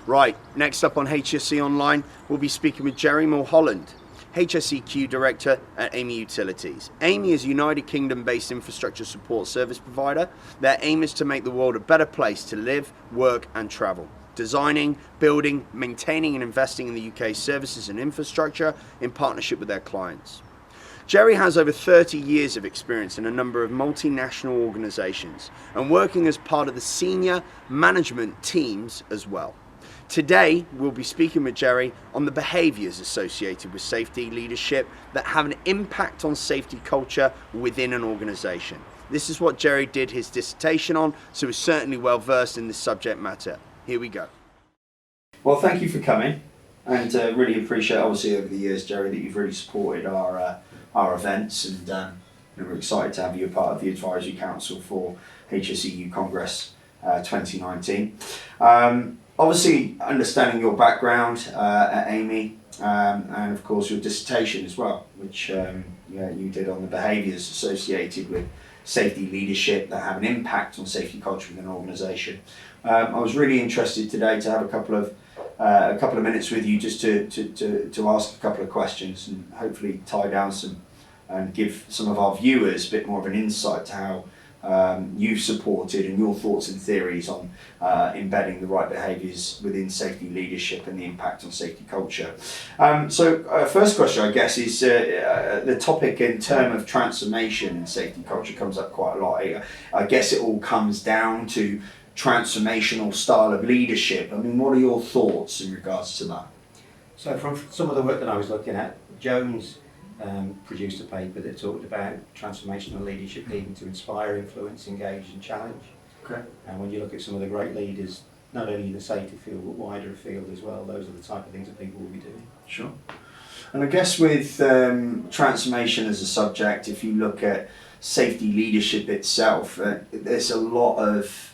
Right, next up on HSE Online, we'll be speaking with Gerry Mulholland, HSEQ Director at HSE Utilities. HSE is a United Kingdom-based infrastructure support service provider. Their aim is to make the world a better place to live, work and travel. Designing, building, maintaining and investing in the UK's services and infrastructure in partnership with their clients. Gerry has over 30 years of experience in a number of multinational organisations and working as part of the senior management teams as well. Today, we'll be speaking with Gerry on the behaviours associated with safety leadership that have an impact on safety culture within an organisation. This is what Gerry did his dissertation on, so he's certainly well versed in this subject matter. Here we go. Well, thank you for coming, and really appreciate, obviously, over the years, Gerry, that you've really supported our events, and we're excited to have you a part of the Advisory Council for HSE UK Congress 2019. Obviously, understanding your background at HSE, and of course your dissertation as well, which you did on the behaviours associated with safety leadership that have an impact on safety culture within an organisation. I was really interested today to have a couple of minutes with you just to ask a couple of questions and hopefully tie down some and give some of our viewers a bit more of an insight to how you've supported and your thoughts and theories on embedding the right behaviours within safety leadership and the impact on safety culture. First question, I guess, is the topic in terms of transformation in safety culture comes up quite a lot. I guess it all comes down to transformational style of leadership. I mean, what are your thoughts in regards to that? So from some of the work that I was looking at, Jones produced a paper that talked about transformational leadership needing to inspire, influence, engage and challenge. Okay. And when you look at some of the great leaders, not only in the safety field but wider field as well, those are the type of things that people will be doing. Sure. And I guess with transformation as a subject, if you look at safety leadership itself, there's a lot of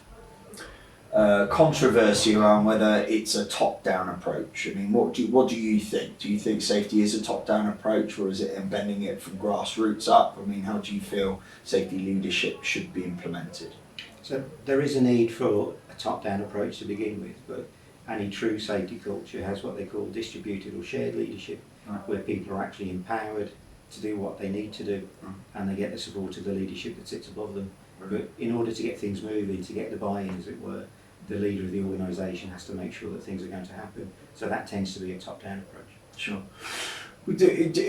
controversy around whether it's a top-down approach. I mean, what do you think? Do you think safety is a top-down approach, or is it embedding it from grassroots up? I mean, how do you feel safety leadership should be implemented? So there is a need for a top-down approach to begin with, but any true safety culture has what they call distributed or shared leadership, right, where people are actually empowered to do what they need to do, and they get the support of the leadership that sits above them. But in order to get things moving, to get the buy-in, as it were, the leader of the organisation has to make sure that things are going to happen. So that tends to be a top-down approach. Sure.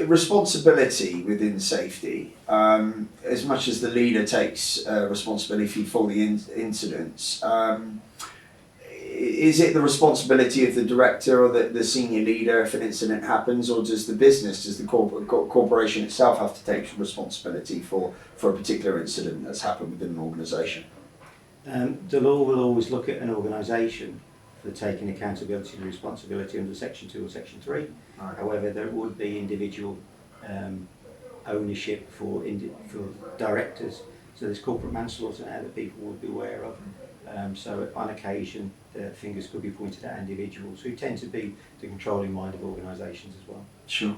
Responsibility within safety, as much as the leader takes responsibility for the incidents, is it the responsibility of the director or the senior leader if an incident happens, or does the business, does the corporation itself have to take responsibility for a particular incident that's happened within an organisation? The law will always look at an organisation for taking accountability and responsibility under Section 2 or Section 3. Right. However, there would be individual ownership for directors. So there's corporate manslaughter now that people would be aware of. So on occasion, fingers could be pointed at individuals who tend to be the controlling mind of organisations as well. Sure.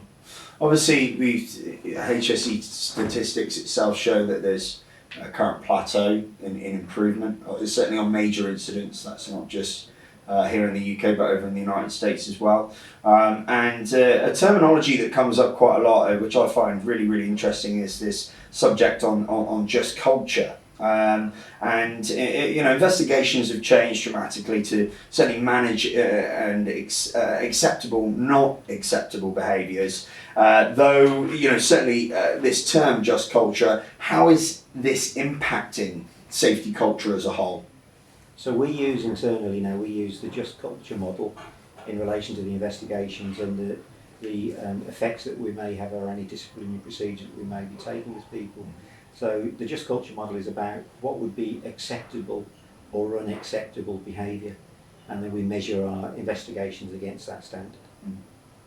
Obviously, HSE statistics itself show that there's a current plateau in improvement, certainly on major incidents. That's not just here in the UK but over in the United States as well. And a terminology that comes up quite a lot, which I find really, really interesting, is this subject on just culture. Investigations have changed dramatically to certainly manage and acceptable, not acceptable behaviours. Though, certainly this term just culture, how is this impacting safety culture as a whole? So we use internally now, we use the just culture model in relation to the investigations and the effects that we may have or any disciplinary procedure that we may be taking with people. So the just culture model is about what would be acceptable or unacceptable behaviour, and then we measure our investigations against that standard.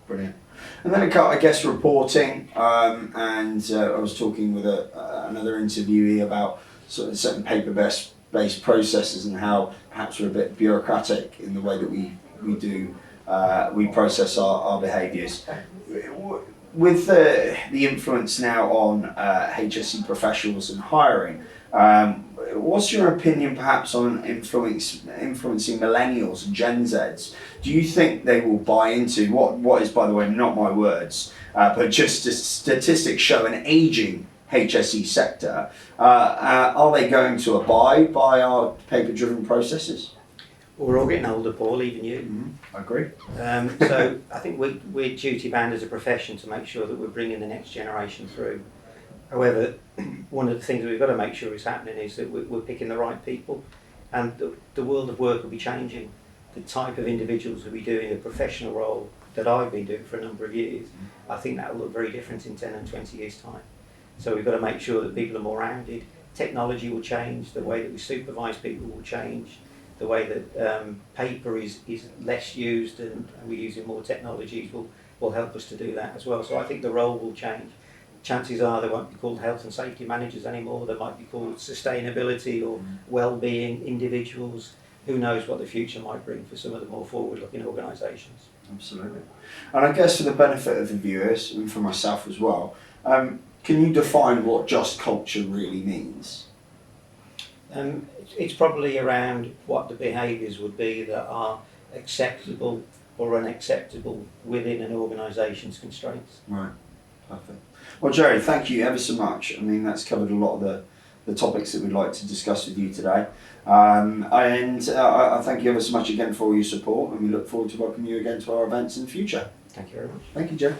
Brilliant. And then I guess reporting, and I was talking with another interviewee about sort of certain paper-based processes and how perhaps we're a bit bureaucratic in the way that we process our behaviours. With the influence now on HSE professionals and hiring, what's your opinion perhaps on influencing millennials and Gen Zs? Do you think they will buy into what is, by the way, not my words, but just statistics show an aging HSE sector? Are they going to abide by our paper-driven processes? Well, we're all getting older, Paul, even you. Mm-hmm. I agree. So I think we're duty-bound as a profession to make sure that we're bringing the next generation through. However, one of the things that we've got to make sure is happening is that we're picking the right people, and the world of work will be changing. The type of individuals who will be doing a professional role that I've been doing for a number of years, I think that will look very different in 10 and 20 years' time. So we've got to make sure that people are more rounded. Technology will change, the way that we supervise people will change, the way that paper is less used and we're using more technologies will help us to do that as well. So I think the role will change. Chances are they won't be called health and safety managers anymore, they might be called sustainability or well-being individuals. Who knows what the future might bring for some of the more forward-looking organisations. Absolutely. And I guess for the benefit of the viewers, and for myself as well, can you define what just culture really means? It's probably around what the behaviours would be that are acceptable or unacceptable within an organisation's constraints. Right, perfect. Well, Gerry, thank you ever so much. I mean, that's covered a lot of the topics that we'd like to discuss with you today. I thank you ever so much again for all your support, and we look forward to welcoming you again to our events in the future. Thank you very much. Thank you, Gerry.